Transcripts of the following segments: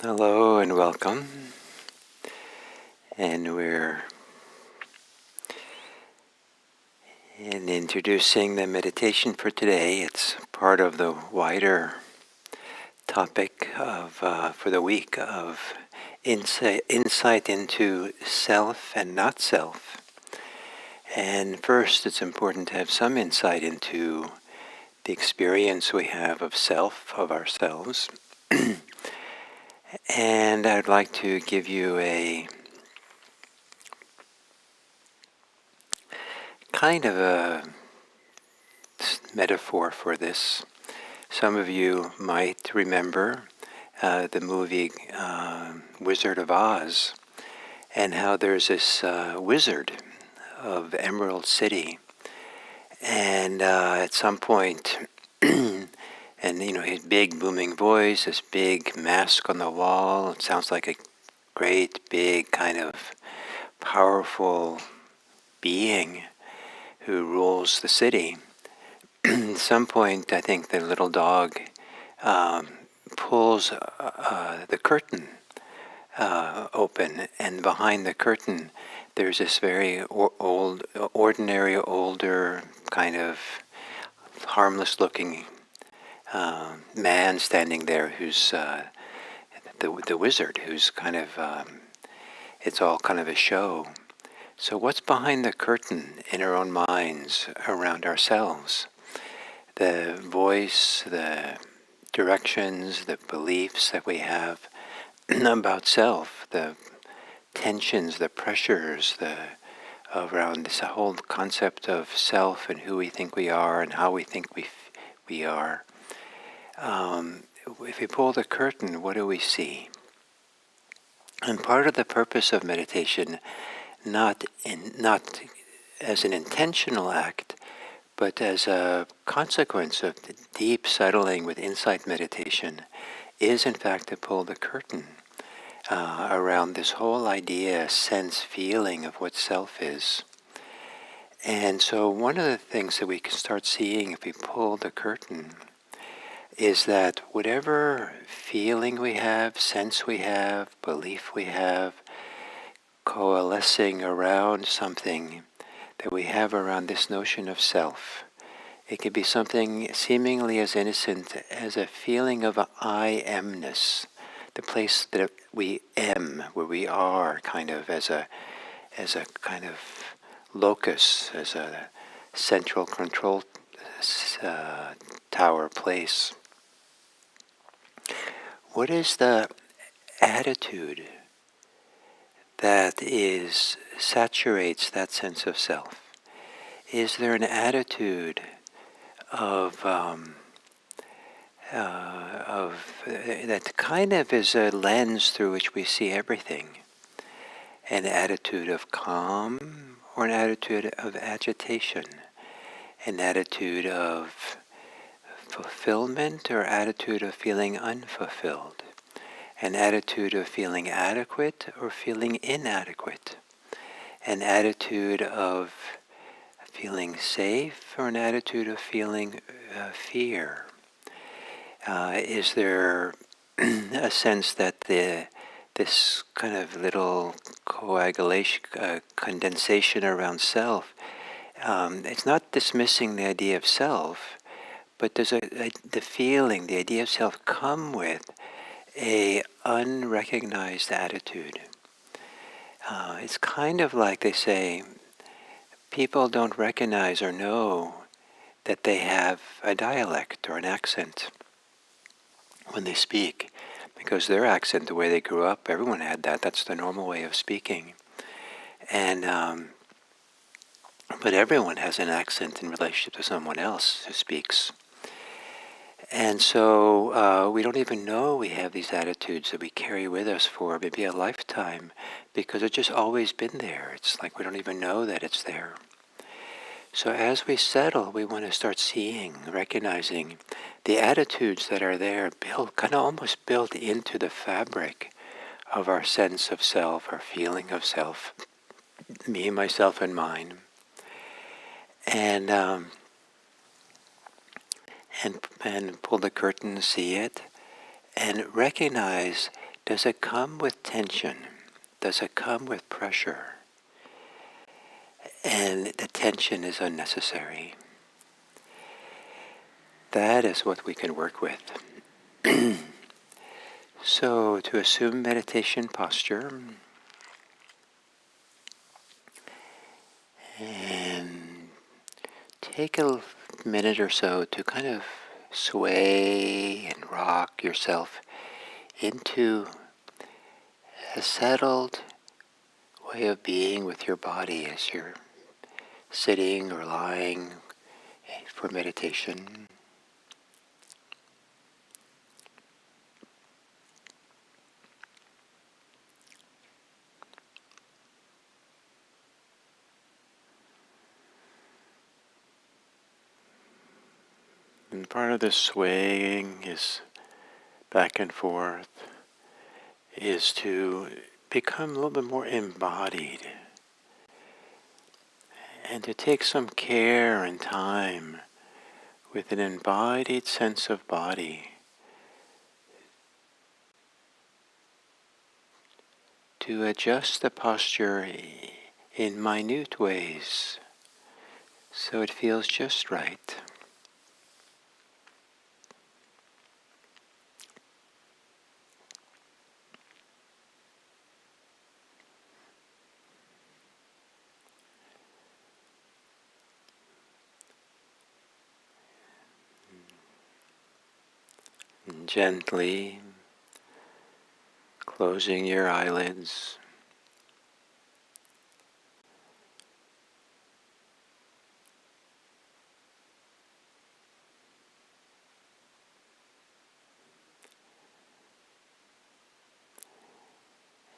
Hello and welcome. And we're introducing the meditation for today. It's part of the wider topic for the week of insight into self and not self. And first, it's important to have some insight into the experience we have of self, of ourselves. And I'd like to give you a kind of a metaphor for this. Some of you might remember the movie Wizard of Oz, and how there's this wizard of Emerald City, and at some point, and his big booming voice, this big mask on the wall, it sounds like a great big kind of powerful being who rules the city. At some point, I think the little dog pulls the curtain open, and behind the curtain, there's this very ordinary, older, kind of harmless-looking man standing there, who's the wizard, who's kind of it's all kind of a show. So what's behind the curtain in our own minds around ourselves? The voice, the directions, the beliefs that we have about self, the tensions, the pressures, around this whole concept of self and who we think we are and how we think we are. If we pull the curtain, what do we see? And part of the purpose of meditation, not as an intentional act, but as a consequence of the deep settling with insight meditation, is in fact to pull the curtain around this whole idea, sense, feeling of what self is. And so one of the things that we can start seeing if we pull the curtain is that whatever feeling we have, sense we have, belief we have, coalescing around something that we have around this notion of self. It could be something seemingly as innocent as a feeling of I amness, the place that we am, where we are, kind of as a kind of locus, as a central control tower place. What is the attitude that saturates that sense of self? Is there an attitude of that kind of is a lens through which we see everything? An attitude of calm or an attitude of agitation? An attitude of fulfillment or attitude of feeling unfulfilled? An attitude of feeling adequate or feeling inadequate? An attitude of feeling safe or an attitude of feeling fear? Is there a sense that this kind of little coagulation, condensation around self, it's not dismissing the idea of self, but does the feeling, the idea of self come with a unrecognized attitude? It's kind of like they say, people don't recognize or know that they have a dialect or an accent when they speak, because their accent, the way they grew up, everyone had that. That's the normal way of speaking. And but everyone has an accent in relationship to someone else who speaks. And so we don't even know we have these attitudes that we carry with us for maybe a lifetime, because it's just always been there. It's like we don't even know that it's there. So as we settle, we want to start seeing, recognizing the attitudes that are there, kind of almost built into the fabric of our sense of self, our feeling of self, me, myself, and mine. And pull the curtain, see it, and recognize Does it come with tension? Does it come with pressure? And the tension is unnecessary. That is what we can work with. So to assume meditation posture, and take a minute or so to kind of sway and rock yourself into a settled way of being with your body as you're sitting or lying for meditation. And part of this swaying is back and forth is to become a little bit more embodied and to take some care and time with an embodied sense of body to adjust the posture in minute ways so it feels just right. And gently closing your eyelids.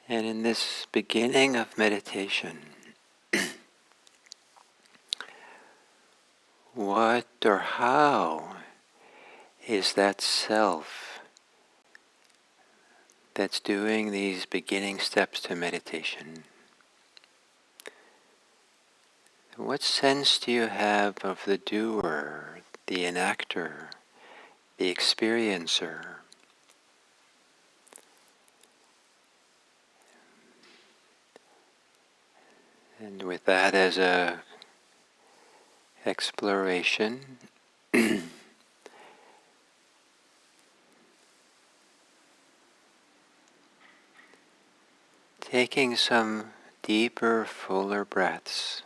And in this beginning of meditation, what or how is that self that's doing these beginning steps to meditation? What sense do you have of the doer, the enactor, the experiencer? And with that as a exploration, taking some deeper, fuller breaths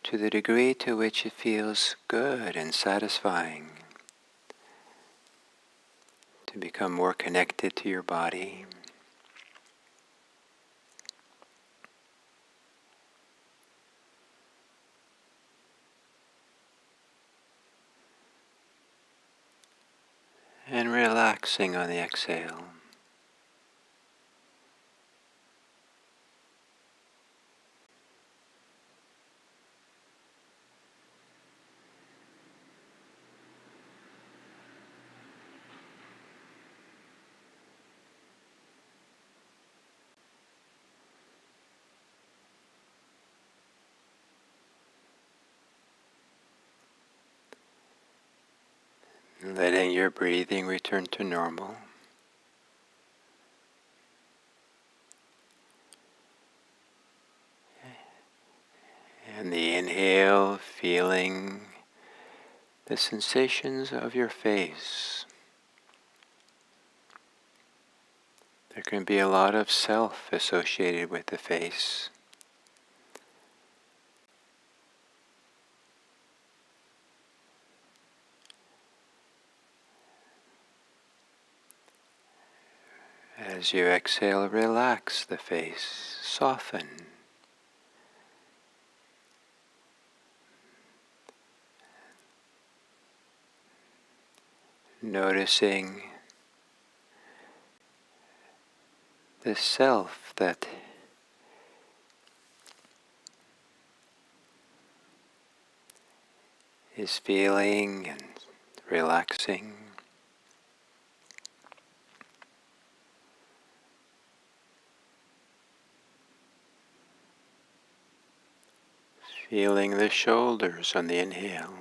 to the degree to which it feels good and satisfying to become more connected to your body. And relaxing on the exhale. Letting your breathing return to normal. And the inhale, feeling the sensations of your face. There can be a lot of self associated with the face. As you exhale, relax the face, soften. Noticing the self that is feeling and relaxing. Feeling the shoulders on the inhale.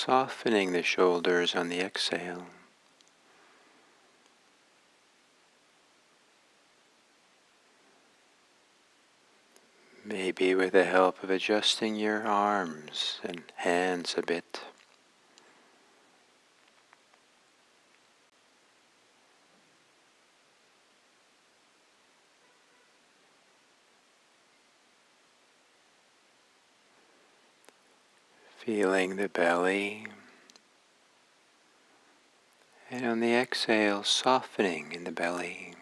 softening the shoulders on the exhale. Maybe with the help of adjusting your arms and hands a bit. Feeling the belly. And on the exhale, softening in the belly.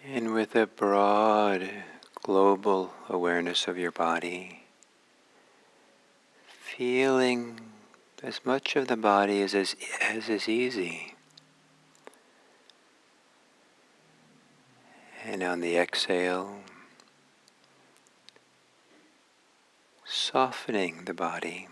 And with a broad global awareness of your body, feeling as much of the body as is easy. And on the exhale, softening the body.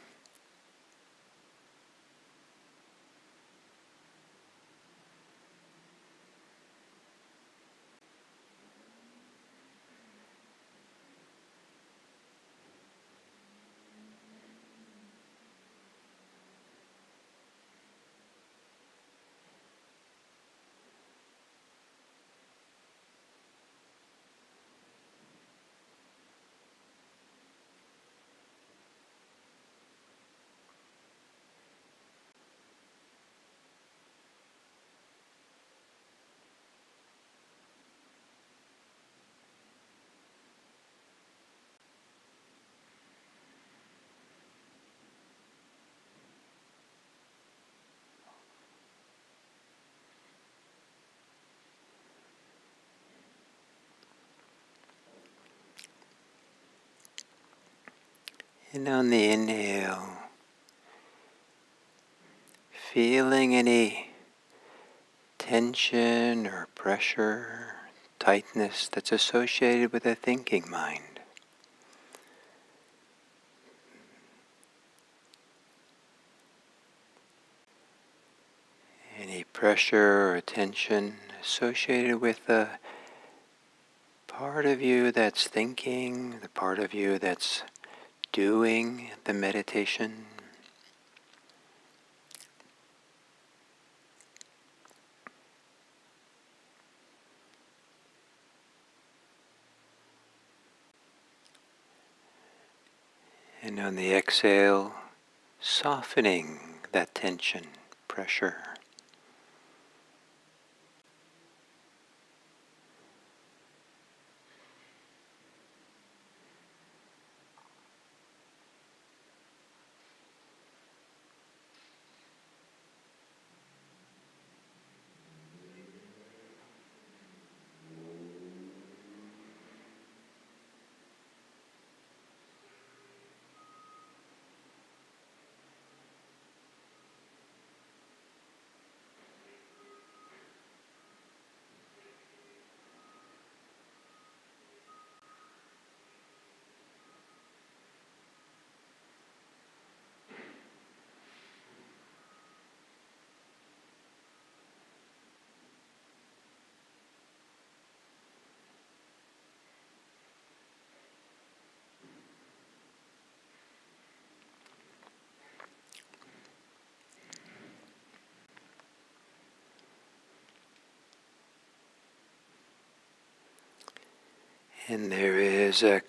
And on the inhale, feeling any tension or pressure, tightness that's associated with a thinking mind. Any pressure or tension associated with the part of you that's thinking, the part of you that's doing the meditation. And on the exhale, softening that tension, pressure. And there is a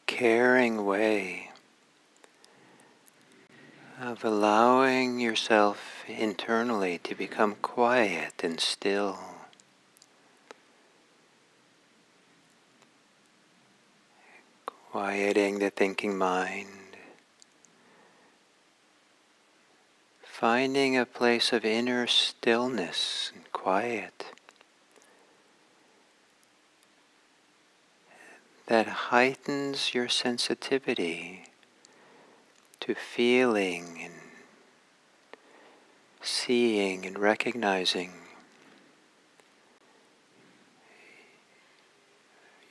caring way of allowing yourself internally to become quiet and still. Quieting the thinking mind. Finding a place of inner stillness and quiet that heightens your sensitivity to feeling and seeing and recognizing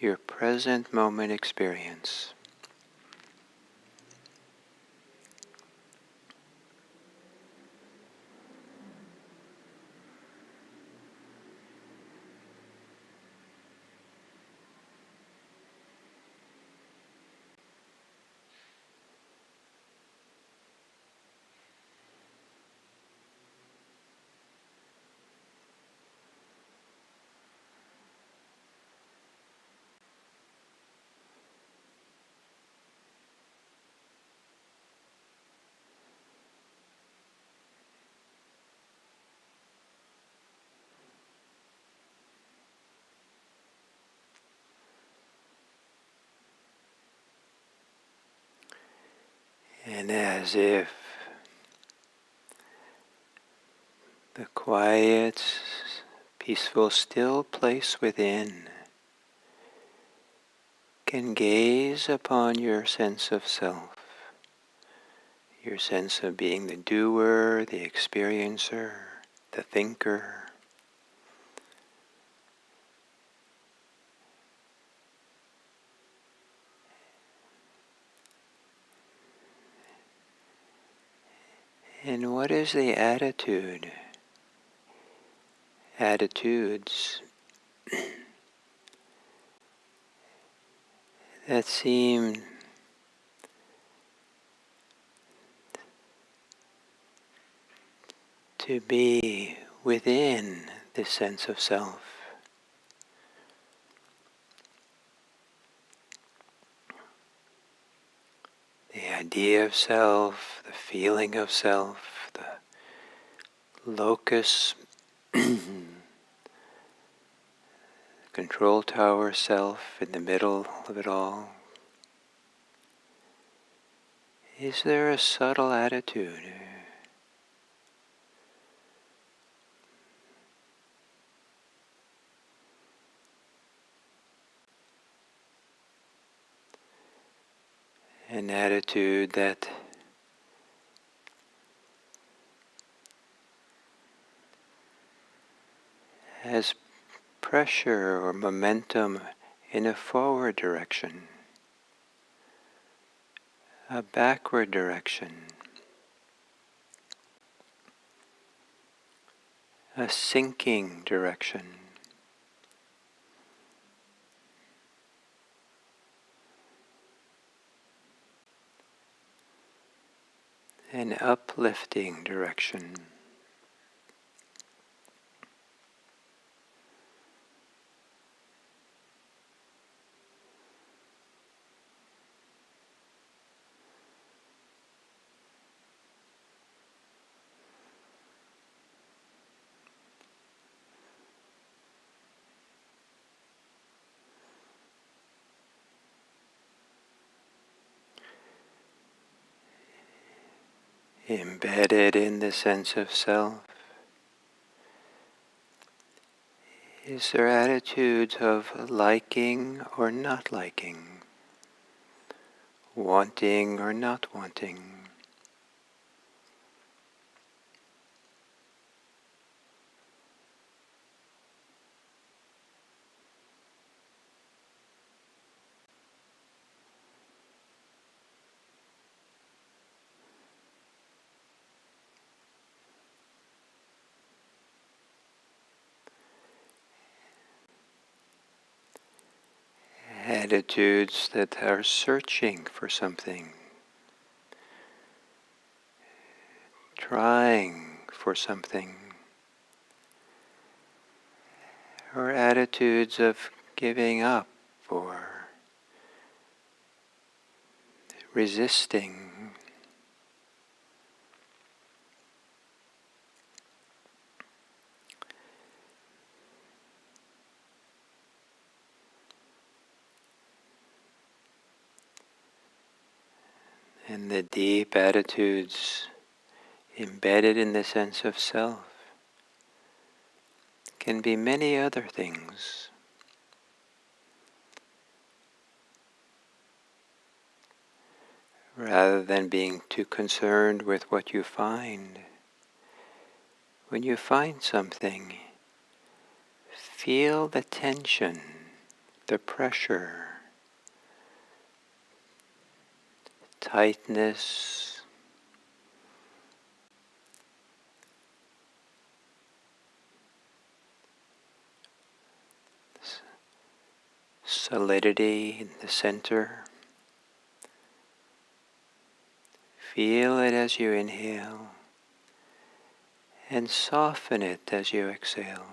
your present moment experience. And as if the quiet, peaceful, still place within can gaze upon your sense of self, your sense of being the doer, the experiencer, the thinker. And what is the attitude? Attitudes that seem to be within this sense of self. The idea of self, the feeling of self, the locus, control tower self in the middle of it all. Is there a subtle attitude? An attitude that has pressure or momentum in a forward direction, a backward direction, a sinking direction, an uplifting direction. Embedded in the sense of self is there attitudes of liking or not liking, wanting or not wanting. Attitudes that are searching for something, trying for something, or attitudes of giving up or resisting. And the deep attitudes embedded in the sense of self can be many other things. Rather than being too concerned with what you find, when you find something, feel the tension, the pressure, tightness, solidity in the center. Feel it as you inhale and soften it as you exhale.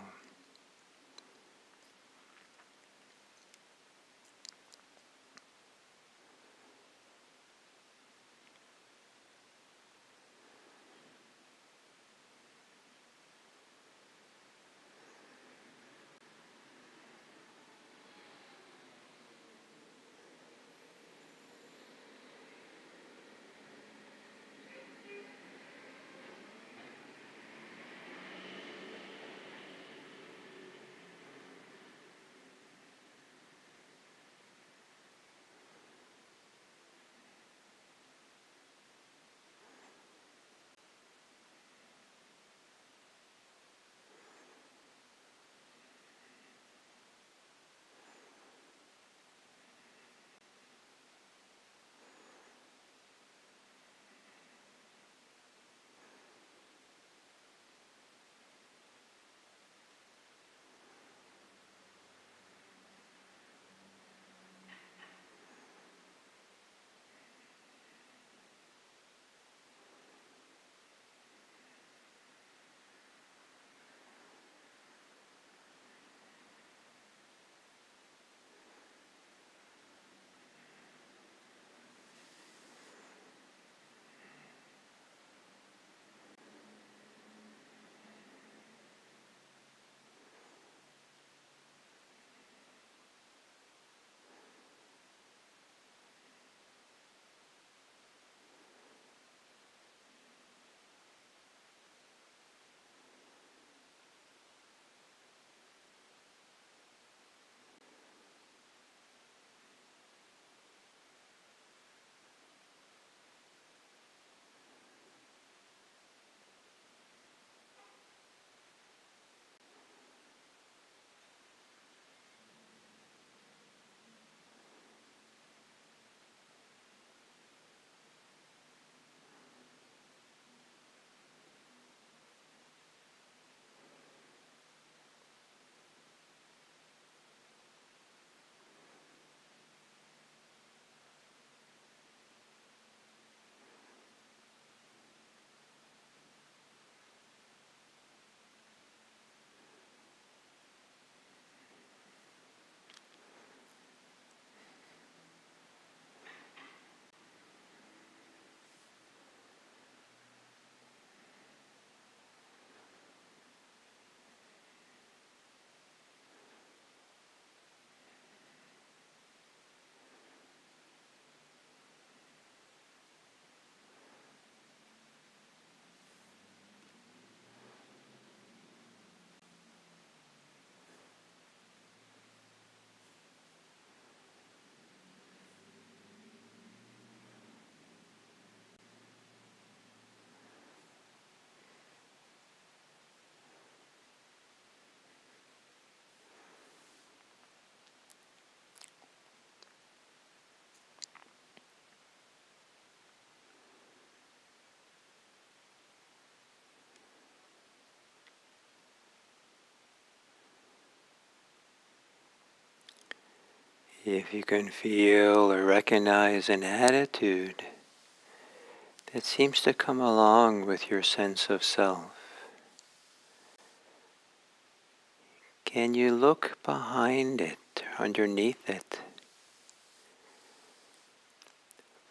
If you can feel or recognize an attitude that seems to come along with your sense of self, can you look behind it, underneath it,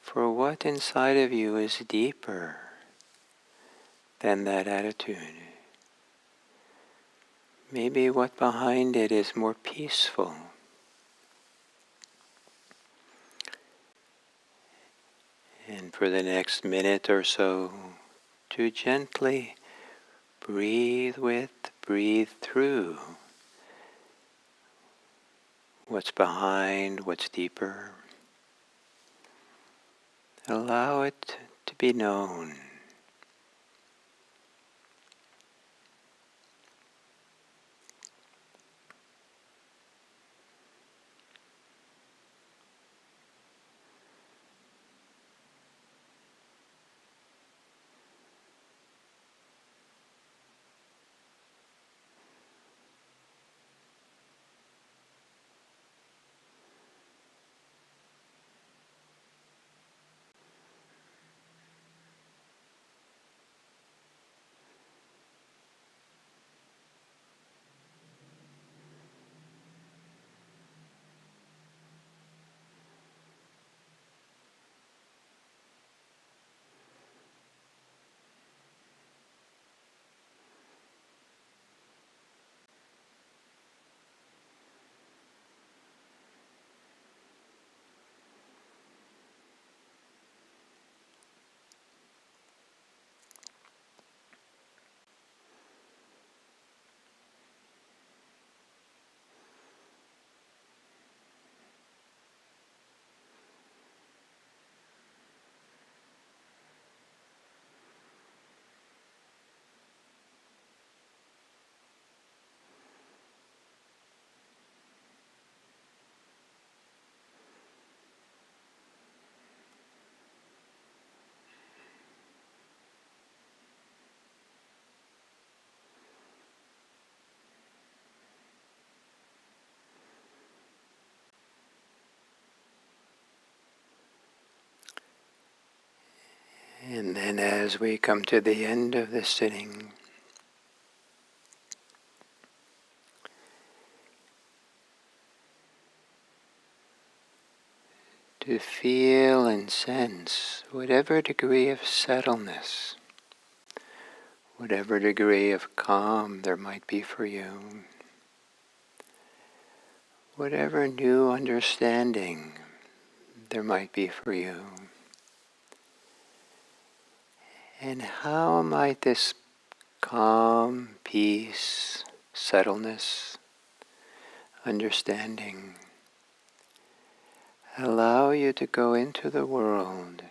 for what inside of you is deeper than that attitude? Maybe what behind it is more peaceful. And for the next minute or so, to gently breathe with, breathe through what's behind, what's deeper. Allow it to be known. And then as we come to the end of the sitting, to feel and sense whatever degree of settledness, whatever degree of calm there might be for you, whatever new understanding there might be for you. And how might this calm, peace, settledness, understanding allow you to go into the world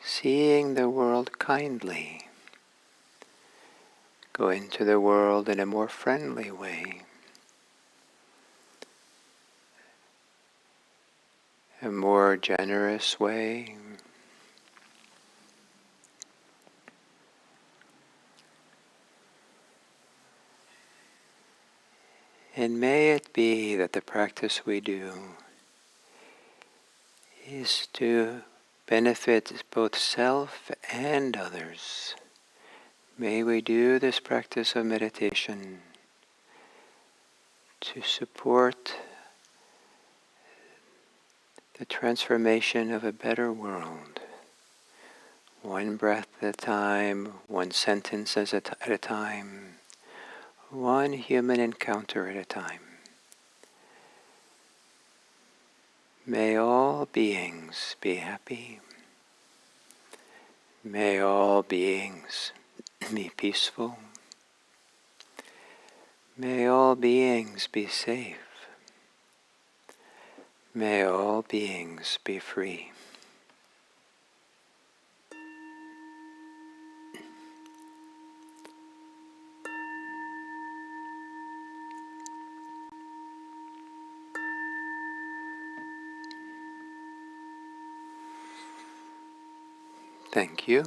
seeing the world kindly, go into the world in a more friendly way, a more generous way, and may it be that the practice we do is to benefit both self and others. May we do this practice of meditation to support the transformation of a better world, one breath at a time, one sentence at a time, one human encounter at a time. May all beings be happy. May all beings be peaceful. May all beings be safe. May all beings be free. Thank you.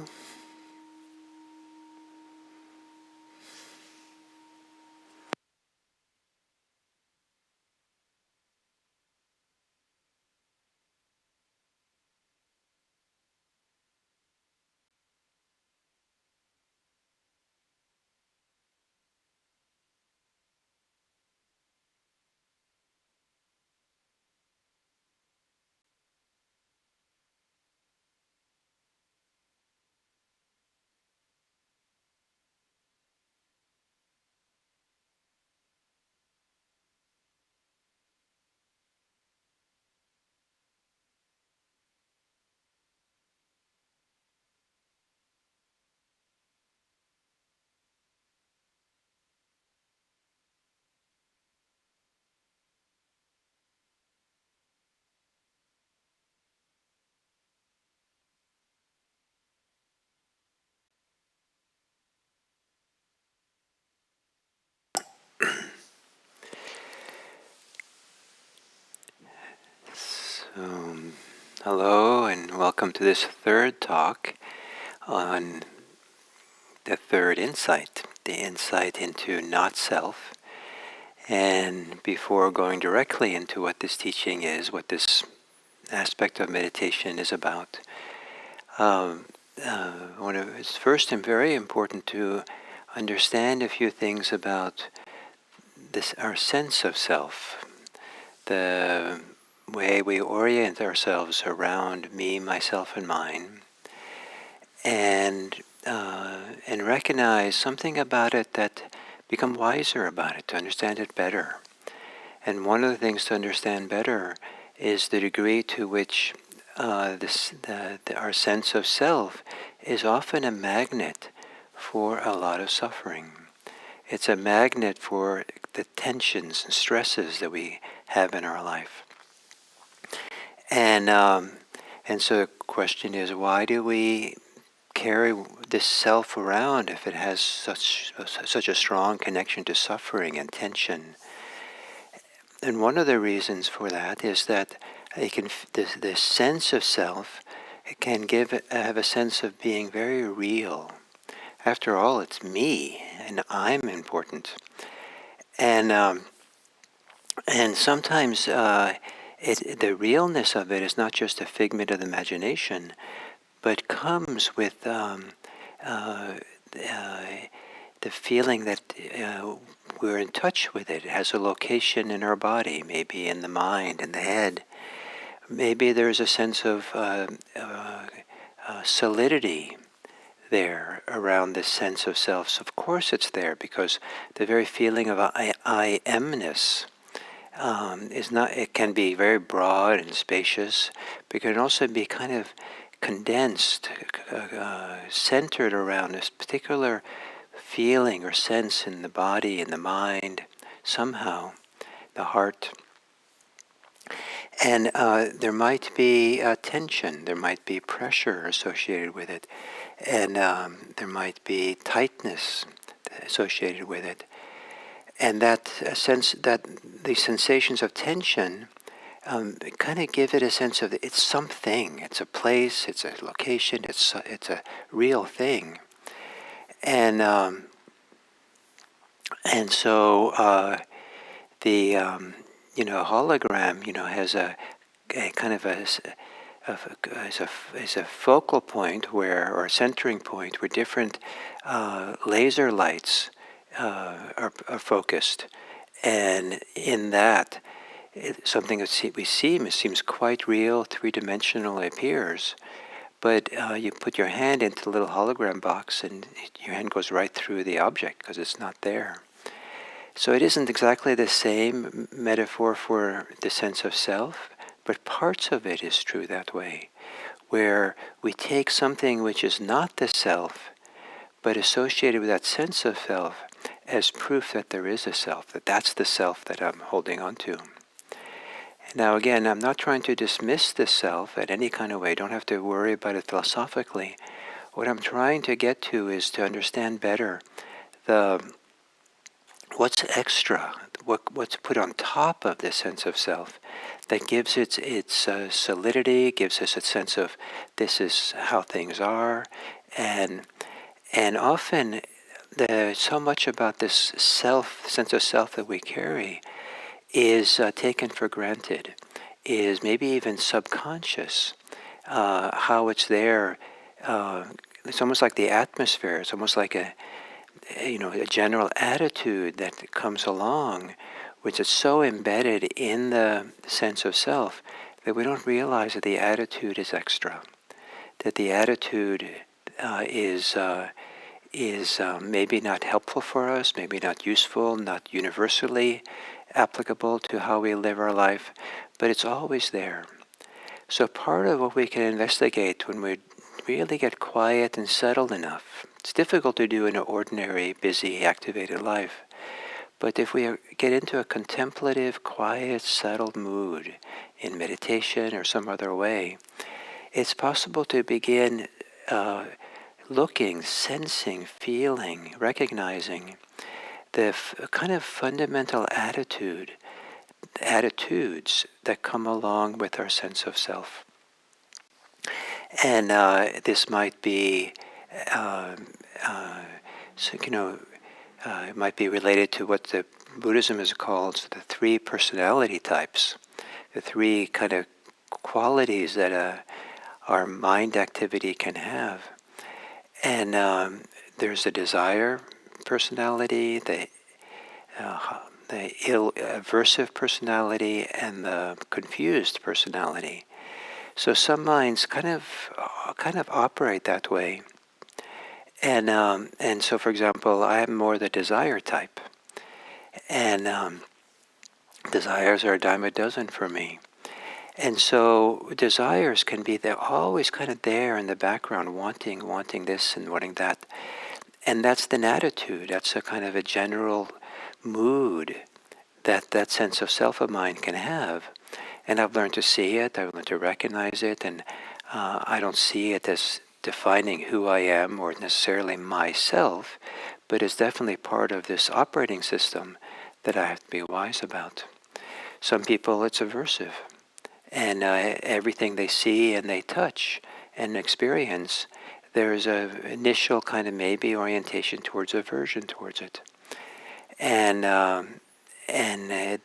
So, hello and welcome to this third talk on the third insight, the insight into not self. And before going directly into what this teaching is, what this aspect of meditation is about, it's first and very important to understand a few things about this, our sense of self, the way we orient ourselves around me, myself, and mine, and recognize something about it, that become wiser about it, to understand it better. And one of the things to understand better is the degree to which our sense of self is often a magnet for a lot of suffering. It's a magnet for the tensions and stresses that we have in our life. And so the question is, why do we carry this self around if it has such a strong connection to suffering and tension? And one of the reasons for that is that it can, the sense of self, it can have a sense of being very real. After all, it's me, and I'm important. And sometimes the realness of it is not just a figment of the imagination, but comes with uh, uh, the feeling that we're in touch with it. It has a location in our body, maybe in the mind, in the head. Maybe there's a sense of solidity there around this sense of self. So of course it's there, because the very feeling of I amness is not, it can be very broad and spacious, but it can also be kind of condensed, centered around this particular feeling or sense in the body, in the mind, somehow, the heart. And there might be tension, there might be pressure associated with it, and there might be tightness associated with it. And that sense, that the sensations of tension kind of give it a sense of it's something, it's a place, it's a location, it's a real thing. And so the hologram has a kind of is a focal point where, or a centering point where different laser lights are focused, and in that something that we see seems quite real, three-dimensional appears. But you put your hand into the little hologram box and your hand goes right through the object because it's not there. So it isn't exactly the same metaphor for the sense of self, but parts of it is true that way, where we take something which is not the self, but associated with that sense of self as proof that there is a self, that that's the self that I'm holding on to. Now again, I'm not trying to dismiss the self in any kind of way. Don't have to worry about it philosophically. What I'm trying to get to is to understand better what's extra, what's put on top of this sense of self that gives its solidity, gives us a sense of this is how things are, and often so much about this sense of self that we carry is taken for granted, is maybe even subconscious, how it's there. It's almost like the atmosphere. It's almost like a general attitude that comes along, which is so embedded in the sense of self that we don't realize that the attitude is extra, that the attitude is maybe not helpful for us, maybe not useful, not universally applicable to how we live our life, but it's always there. So part of what we can investigate when we really get quiet and settled enough, it's difficult to do in an ordinary, busy, activated life, but if we get into a contemplative, quiet, settled mood in meditation or some other way, it's possible to begin looking, sensing, feeling, recognizing the kind of fundamental attitudes that come along with our sense of self. And this might be, it might be related to what the Buddhism has called the three personality types, the three kind of qualities that our mind activity can have. And there's the desire personality, the aversive personality, and the confused personality. So some minds kind of operate that way. And so, for example, I am more the desire type, and desires are a dime a dozen for me. And so desires can be there, always kind of there in the background, wanting this and wanting that. And that's an attitude, that's a kind of a general mood that sense of self of mine can have. And I've learned to see it, I've learned to recognize it, and I don't see it as defining who I am or necessarily myself, but it's definitely part of this operating system that I have to be wise about. Some people, it's aversive. And everything they see and they touch and experience, there's an initial kind of maybe orientation towards aversion towards it. And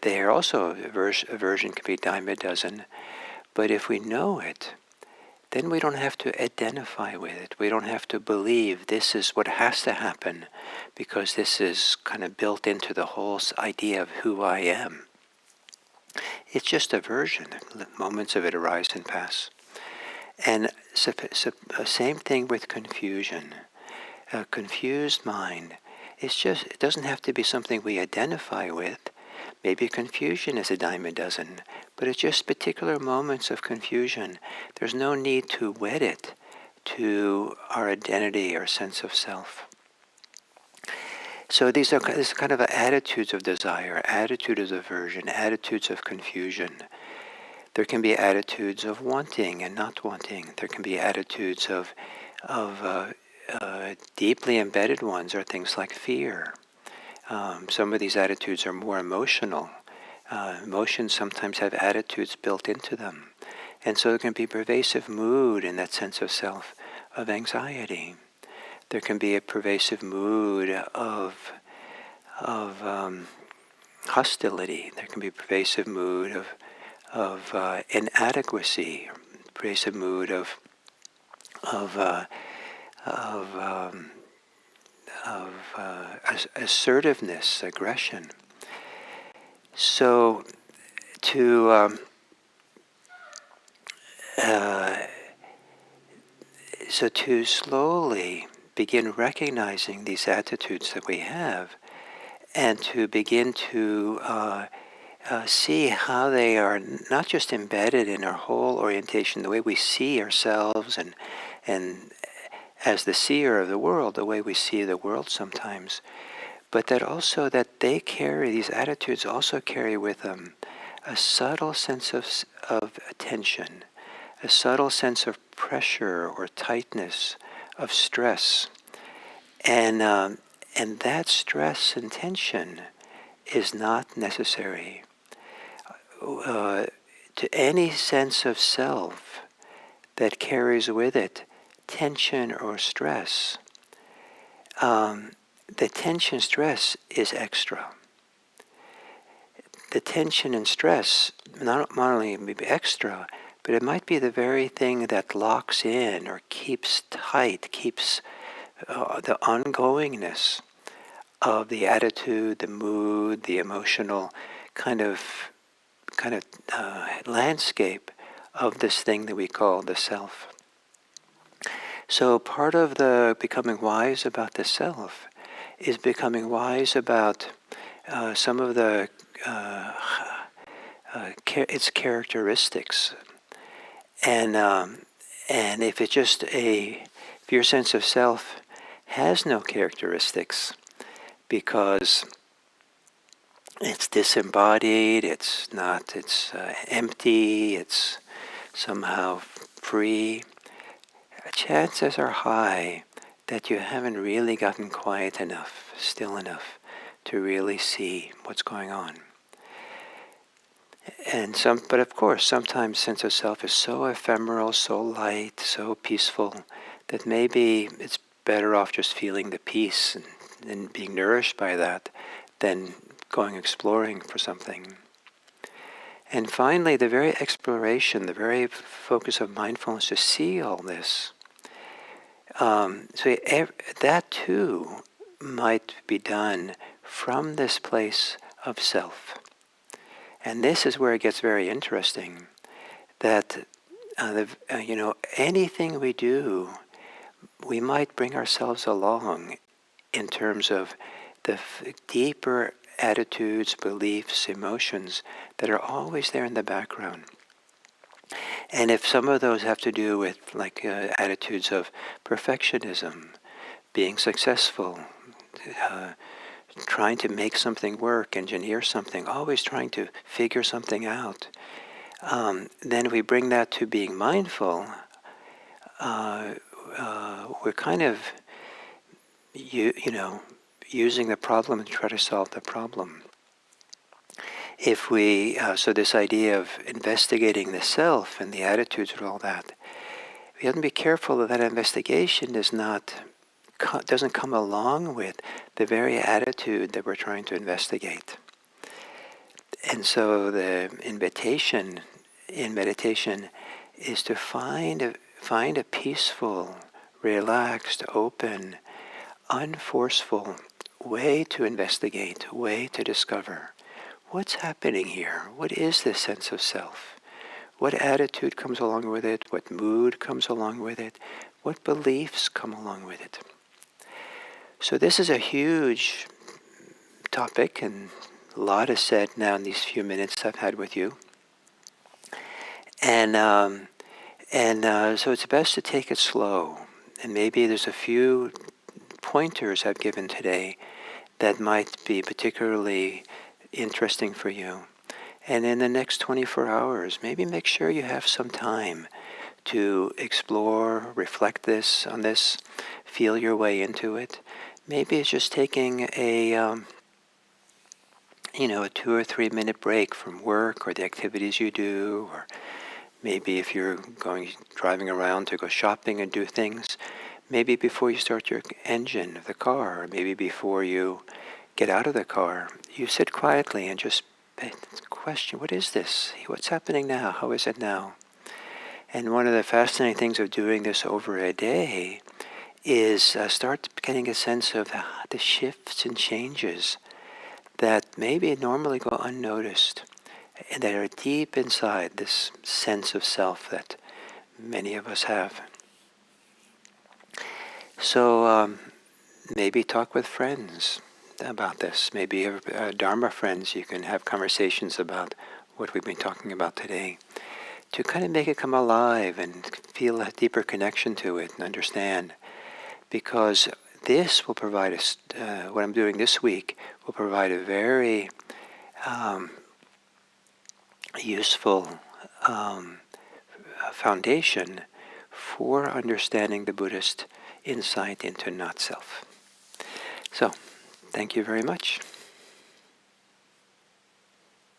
they're also, aversion can be a dime a dozen. But if we know it, then we don't have to identify with it. We don't have to believe this is what has to happen because this is kind of built into the whole idea of who I am. It's just aversion. Moments of it arise and pass. And same thing with confusion. A confused mind, it doesn't have to be something we identify with. Maybe confusion is a dime a dozen, but it's just particular moments of confusion. There's no need to wed it to our identity or sense of self. So these are kind of attitudes of desire, attitudes of aversion, attitudes of confusion. There can be attitudes of wanting and not wanting. There can be attitudes of deeply embedded ones are things like fear. Some of these attitudes are more emotional. Emotions sometimes have attitudes built into them. And so there can be pervasive mood in that sense of self, of anxiety. There can be a pervasive mood of hostility. There can be a pervasive mood of inadequacy, pervasive mood of assertiveness, aggression. So to slowly begin recognizing these attitudes that we have, and to begin to see how they are not just embedded in our whole orientation, the way we see ourselves, and as the seer of the world, the way we see the world sometimes, but that also that these attitudes also carry with them a subtle sense of tension, a subtle sense of pressure or tightness, of stress. And that stress and tension is not necessary to any sense of self that carries with it tension or stress. The tension stress is extra. The tension and stress not only may be extra, but it might be the very thing that locks in or keeps tight, keeps the ongoingness of the attitude, the mood, the emotional kind of landscape of this thing that we call the self. So part of the becoming wise about the self is becoming wise about some of the its characteristics, and if it's just if your sense of self has no characteristics because it's disembodied, it's empty, it's somehow free, chances are high that you haven't really gotten quiet enough, still enough, to really see what's going on. But of course, sometimes sense of self is so ephemeral, so light, so peaceful, that maybe it's better off just feeling the peace and being nourished by that than going exploring for something. And finally, the very exploration, the very focus of mindfulness to see all this, so that too might be done from this place of self. And this is where it gets very interesting, that anything we do, we might bring ourselves along in terms of the deeper attitudes, beliefs, emotions that are always there in the background. And if some of those have to do with attitudes of perfectionism, being successful, trying to make something work, engineer something, always trying to figure something out, then we bring that to being mindful. We're kind of using the problem to try to solve the problem. If we, so this idea of investigating the self and the attitudes and all that, we have to be careful that investigation doesn't come along with the very attitude that we're trying to investigate. And so the invitation in meditation is to find a peaceful, relaxed, open, unforceful way to investigate, way to discover what's happening here. What is this sense of self? What attitude comes along with it? What mood comes along with it? What beliefs come along with it? So this is a huge topic, and a lot is said now in these few minutes I've had with you. And so it's best to take it slow. And maybe there's a few pointers I've given today that might be particularly interesting for you. And in the next 24 hours, maybe make sure you have some time to explore, reflect on this, feel your way into it. Maybe it's just taking a 2 or 3 minute break from work or the activities you do, or maybe if you're driving around to go shopping and do things, maybe before you start your engine of the car, or maybe before you get out of the car, you sit quietly and just question, what is this? What's happening now? How is it now? And one of the fascinating things of doing this over a day is start getting a sense of the shifts and changes that maybe normally go unnoticed, and that are deep inside this sense of self that many of us have. So maybe talk with friends about this. Maybe Dharma friends, you can have conversations about what we've been talking about today, to kind of make it come alive and feel a deeper connection to it and understand. Because this will provide us, what I'm doing this week, will provide a very useful foundation for understanding the Buddhist insight into not-self. So, thank you very much.